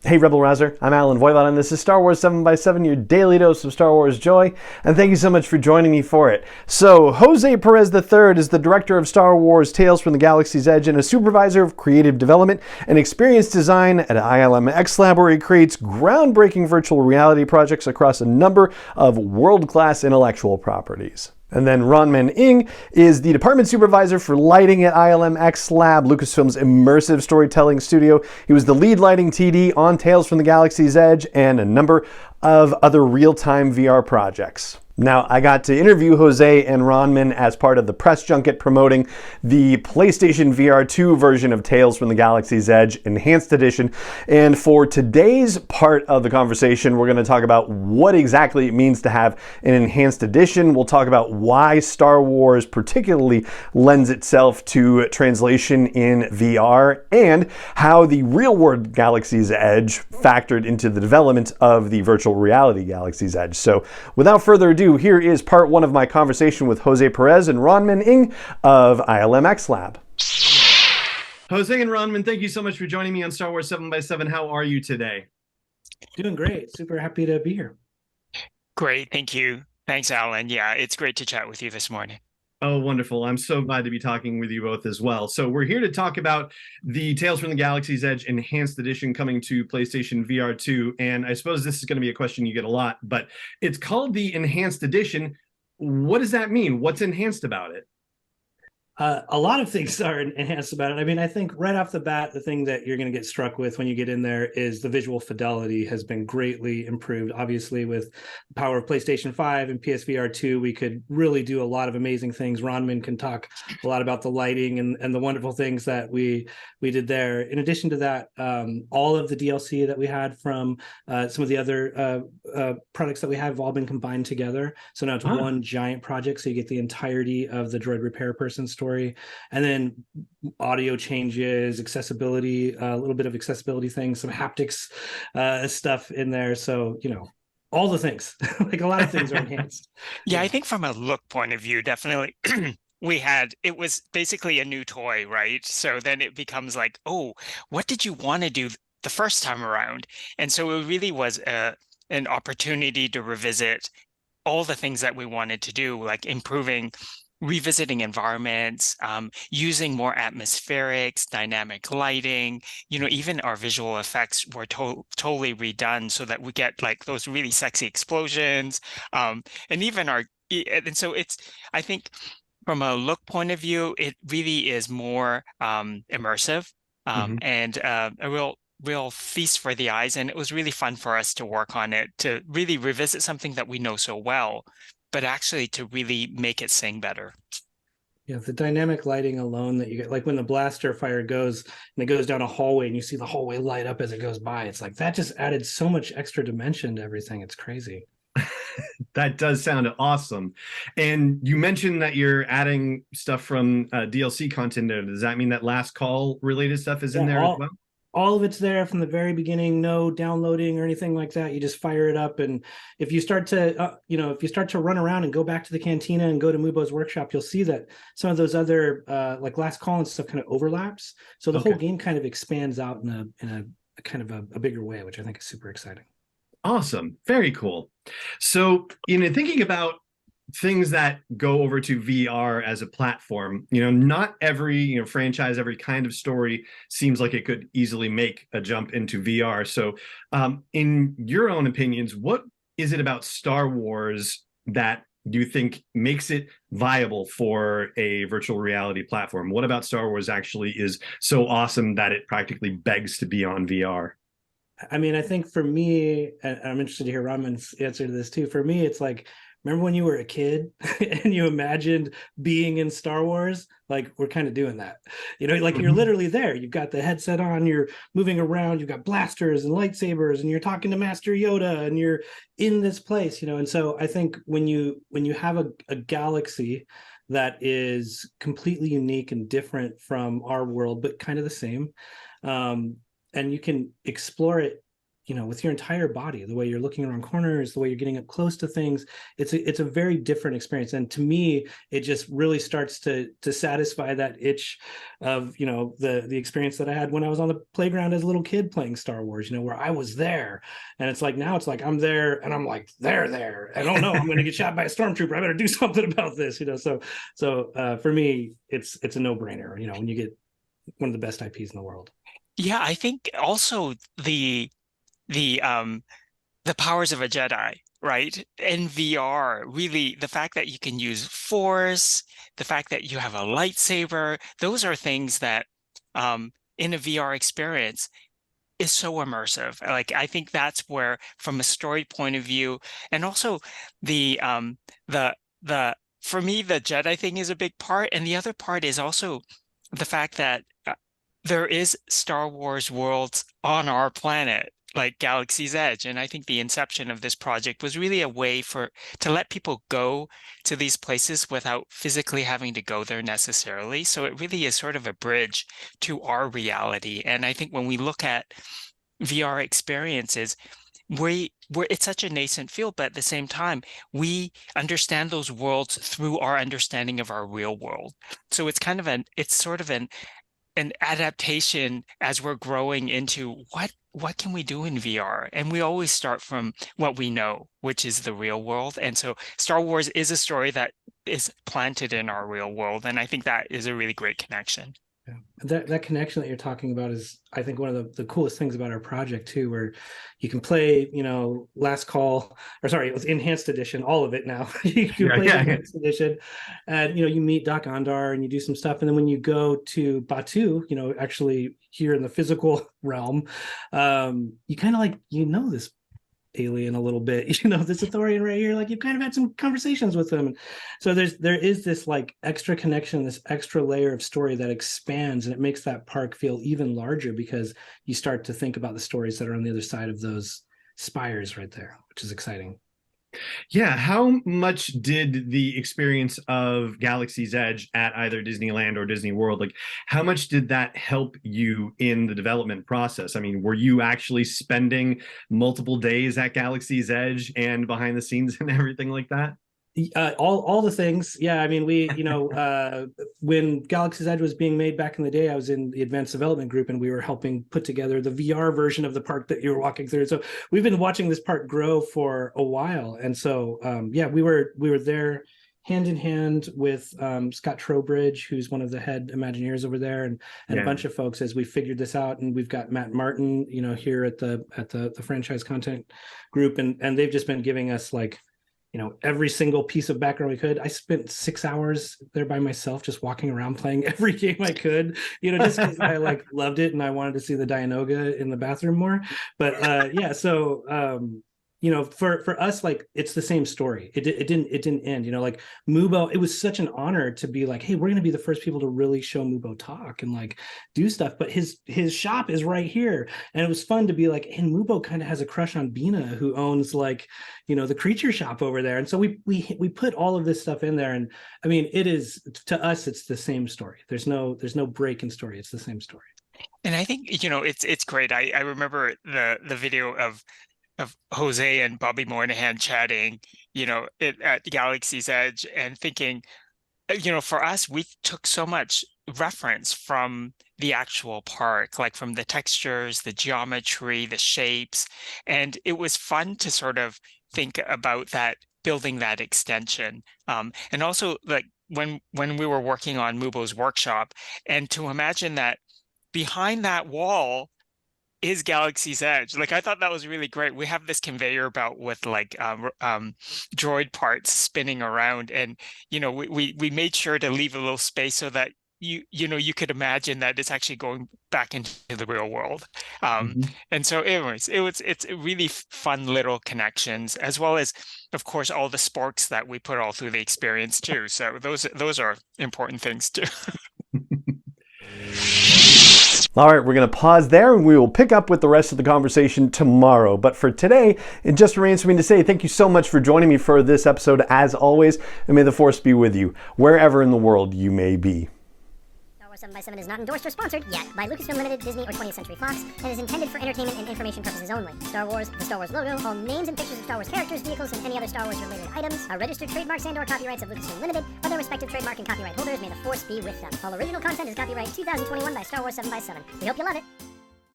Hey Rebel Rouser, I'm Alan Voivod and this is Star Wars 7x7, your daily dose of Star Wars joy, and thank you so much for joining me for it. So, Jose Perez III is the director of Star Wars Tales from the Galaxy's Edge and a supervisor of creative development and experience design at ILMxLAB, where he creates groundbreaking virtual reality projects across a number of world-class intellectual properties. And then Ronman is the department supervisor for lighting at ILMxLAB, Lucasfilm's immersive storytelling studio. He was the lead lighting TD on Tales from the Galaxy's Edge and a number of other real-time VR projects. Now, I got to interview Jose and Ronman as part of the press junket promoting the PlayStation VR2 version of Tales from the Galaxy's Edge Enhanced Edition. And for today's part of the conversation, we're going to talk about what exactly it means to have an Enhanced Edition. We'll talk about why Star Wars particularly lends itself to translation in VR and how the real-world Galaxy's Edge factored into the development of the virtual reality Galaxy's Edge. So without further ado, here is part one of my conversation with Jose Perez and Ronman of ILMxLAB. Jose and Ronman, thank you so much for joining me on Star Wars 7x7. How are you today? Doing great. Super happy to be here. Great. Thank you. Thanks, Alan. Yeah, it's great to chat with you this morning. Oh, wonderful. I'm so glad to be talking with you both as well. So we're here to talk about the Tales from the Galaxy's Edge Enhanced Edition coming to PlayStation VR2. And I suppose this is going to be a question you get a lot, but it's called the Enhanced Edition. What does that mean? What's enhanced about it? A lot of things are enhanced about it. I mean, I think right off the bat, the thing that you're going to get struck with when you get in there is the visual fidelity has been greatly improved. Obviously, with the power of PlayStation 5 and PSVR 2, we could really do a lot of amazing things. Ronman can talk a lot about the lighting and the wonderful things that we did there. In addition to that, all of the DLC that we had from some of the other products that we have all been combined together. So now it's one giant project, so you get the entirety of the droid repair person story. And then audio changes, accessibility, a little bit of accessibility things, some haptics stuff in there. So, you know, all the things, like a lot of things are enhanced. Yeah, I think from a look point of view, definitely it was basically a new toy, right? So then it becomes like, oh, what did you want to do the first time around? And so it really was an opportunity to revisit all the things that we wanted to do, like revisiting environments, using more atmospherics, dynamic lighting, even our visual effects were totally redone so that we get like those really sexy explosions. And so I think from a look point of view, it really is more immersive and a real feast for the eyes. And it was really fun for us to work on it, to really revisit something that we know so well, but actually to really make it sing better. Yeah, the dynamic lighting alone that you get, like when the blaster fire goes and it goes down a hallway and you see the hallway light up as it goes by, it's like that just added so much extra dimension to everything. It's crazy. That does sound awesome. And you mentioned that you're adding stuff from DLC content there. Does that mean that last call related stuff is in there as well? All of it's there from the very beginning, no downloading or anything like that. You just fire it up. And if you start to, if you start to run around and go back to the cantina and go to Mubo's workshop, you'll see that some of those other like last call and stuff kind of overlaps. So the whole game kind of expands out in a kind of a bigger way, which I think is super exciting. Awesome. Very cool. So, thinking about things that go over to VR as a platform, not every franchise, every kind of story seems like it could easily make a jump into VR. So in your own opinions, what is it about Star Wars that you think makes it viable for a virtual reality platform? What about Star Wars actually is so awesome that it practically begs to be on VR? I mean, I think for me, and I'm interested to hear Raman's answer to this too. For me, it's like, remember when you were a kid and you imagined being in Star Wars? Like, we're kind of doing that. Like you're literally there. You've got the headset on, you're moving around, you've got blasters and lightsabers, and you're talking to Master Yoda, and you're in this place, And so I think when you have a galaxy that is completely unique and different from our world, but kind of the same, and you can explore it with your entire body, the way you're looking around corners, the way you're getting up close to things. It's a very different experience. And to me, it just really starts to satisfy that itch of, the experience that I had when I was on the playground as a little kid playing Star Wars, where I was there. And it's like, now it's like, I'm there and I'm like, they're there. And oh no, I'm going to get shot by a stormtrooper. I better do something about this, So for me, it's a no brainer, when you get one of the best IPs in the world. Yeah, I think also the powers of a Jedi, right? In VR, really, the fact that you can use Force, the fact that you have a lightsaber, those are things that in a VR experience is so immersive. Like, I think that's where, from a story point of view, and also the for me, the Jedi thing is a big part, and the other part is also the fact that there is Star Wars worlds on our planet, like Galaxy's Edge. And I think the inception of this project was really a way to let people go to these places without physically having to go there necessarily. So it really is sort of a bridge to our reality. And I think when we look at VR experiences, it's such a nascent field, but at the same time, we understand those worlds through our understanding of our real world. So it's sort of an adaptation as we're growing into what can we do in VR? And we always start from what we know, which is the real world. And so Star Wars is a story that is planted in our real world. And I think that is a really great connection. Yeah. That connection that you're talking about is, I think, one of the coolest things about our project too, where you can play, Last Call, or sorry, it was Enhanced Edition, all of it now. You can play Enhanced Edition, and you meet Doc Ondar and you do some stuff, and then when you go to Batu, actually here in the physical realm, you kind of like this alien a little bit, this Ithorian right here, like you've kind of had some conversations with them. So there is this like extra connection, this extra layer of story that expands, and it makes that park feel even larger because you start to think about the stories that are on the other side of those spires right there, which is exciting. Yeah, how much did the experience of Galaxy's Edge at either Disneyland or Disney World, like how much did that help you in the development process? I mean, were you actually spending multiple days at Galaxy's Edge and behind the scenes and everything like that? All the things. Yeah, I mean, we, when Galaxy's Edge was being made back in the day, I was in the advanced development group and we were helping put together the VR version of the park that you were walking through. So we've been watching this park grow for a while. And so, we were there hand in hand with Scott Trowbridge, who's one of the head Imagineers over there, and a bunch of folks as we figured this out. And we've got Matt Martin, here at the franchise content group, and they've just been giving us like, every single piece of background we could. I spent 6 hours there by myself, just walking around playing every game I could, just because I loved it and I wanted to see the Dianoga in the bathroom more. But for us, like, it's the same story. It didn't end, like Mubo. It was such an honor to be like, hey, we're going to be the first people to really show Mubo talk and like do stuff. But his shop is right here. And it was fun to be like, and Mubo kind of has a crush on Bina, who owns like, the creature shop over there. And so we put all of this stuff in there. And I mean, it is, to us, it's the same story. There's no break in story. It's the same story. And I think, it's great. I remember the video of Jose and Bobby Moynihan chatting, at Galaxy's Edge, and thinking, for us, we took so much reference from the actual park, like from the textures, the geometry, the shapes. And it was fun to sort of think about that, building that extension. And also, like, when we were working on Mubo's workshop, and to imagine that behind that wall is Galaxy's Edge. Like, I thought that was really great. We have this conveyor belt with like droid parts spinning around, and we made sure to leave a little space so that you could imagine that it's actually going back into the real world. And so anyways, it's really fun little connections, as well as, of course, all the sporks that we put all through the experience too. So those are important things too. All right, we're going to pause there and we will pick up with the rest of the conversation tomorrow. But for today, it just remains for me to say thank you so much for joining me for this episode, as always, and may the Force be with you wherever in the world you may be. Wars 7x7 is not endorsed or sponsored yet by Lucasfilm Limited, Disney, or 20th Century Fox, and is intended for entertainment and information purposes only. Star Wars, the Star Wars logo, all names and pictures of Star Wars characters, vehicles, and any other Star Wars related items are registered trademarks and/or copyrights of Lucasfilm Limited, or their respective trademark and copyright holders. May the Force be with them. All original content is copyright 2021 by Star Wars 7x7. We hope you love it.